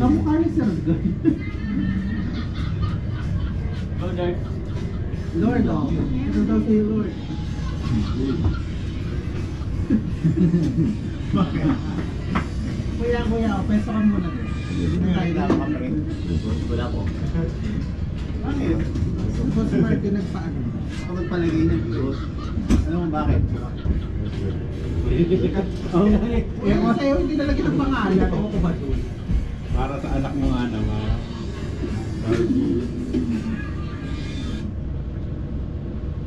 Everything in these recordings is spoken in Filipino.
Kamukha ni Sir Guy. Lord. Lord, oh. Ito daw si Lord. Kuya, peso ka muna din. Wala po. Bakit? Boss Martin nagpaano? Ako magpalagay ng Diyos. Alam mo bakit? Eh, kung sa'yo hindi nalagyan ng pangalan, ako ko ba doon? Para sa anak mo nga naman.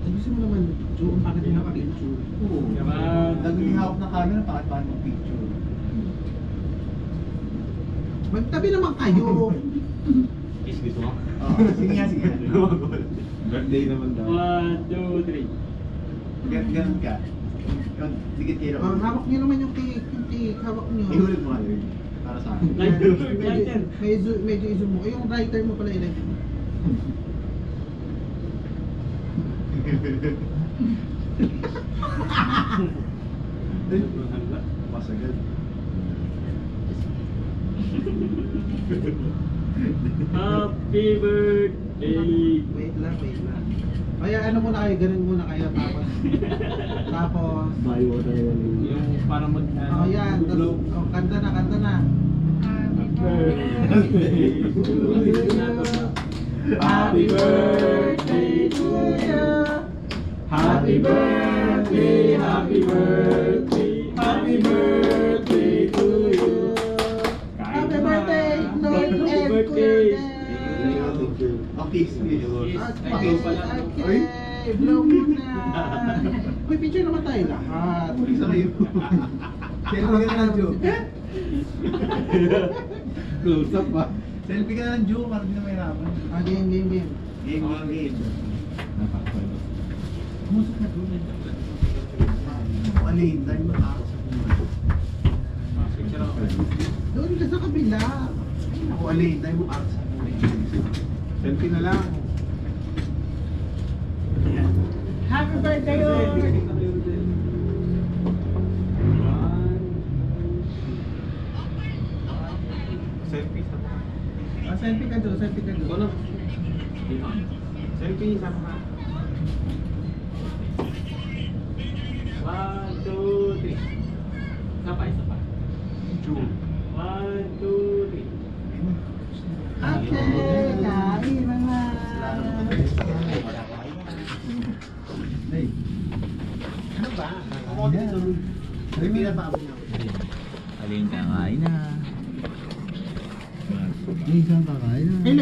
Gusto mo naman, Joe, ang pangit yung picture. Oo. Naging hawak ng camera, bakit mag-picture? Magtabi naman kayo. Kiss gusto mo? Oo, sige nga. Birthday naman daw. 1, 2, 3. Ganun ka. Yun, dikit kayo. Hawak niyo naman yung cake, hawak niyo. Ihulog mo kayo. Para sa akin. Medyo i-zoom mo. Yung writer mo pala ilagay mo. Masagad. Happy birthday! Wait lang. Kaya ano muna kayo, ganun muna kayo, tapos, Buy water Yung parang mag... oh yan, tapos, oh, kanta na. Happy birthday to you. Happy birthday, happy birthday, happy birthday to you. Happy birthday, Lord and birthday. Okay, please. Okay, blow muna. Uy, picture naman tayo lahat. Isa kayo. Selfie ka na ng Joe. Close up pa. Selfie ka na ng Joe, para di na mahirapan. Game. Game. Napakapalo. Musok na doon. Alin, dahil matakas sa buhay. Doon ka sa kabila. Ako alin, dahil matakas sa buhay. Selfie na lang. Happy birthday, Lord! Selfie sa Selfie ka doon. Selfie sa 1, 2, 3. Isa pa. Joe. 1, 2, 3. Okay, kain na nga. Hey. Ano ba? Ako dito. Ay, pinapabot niya ako. Alin ka kain na. Eh,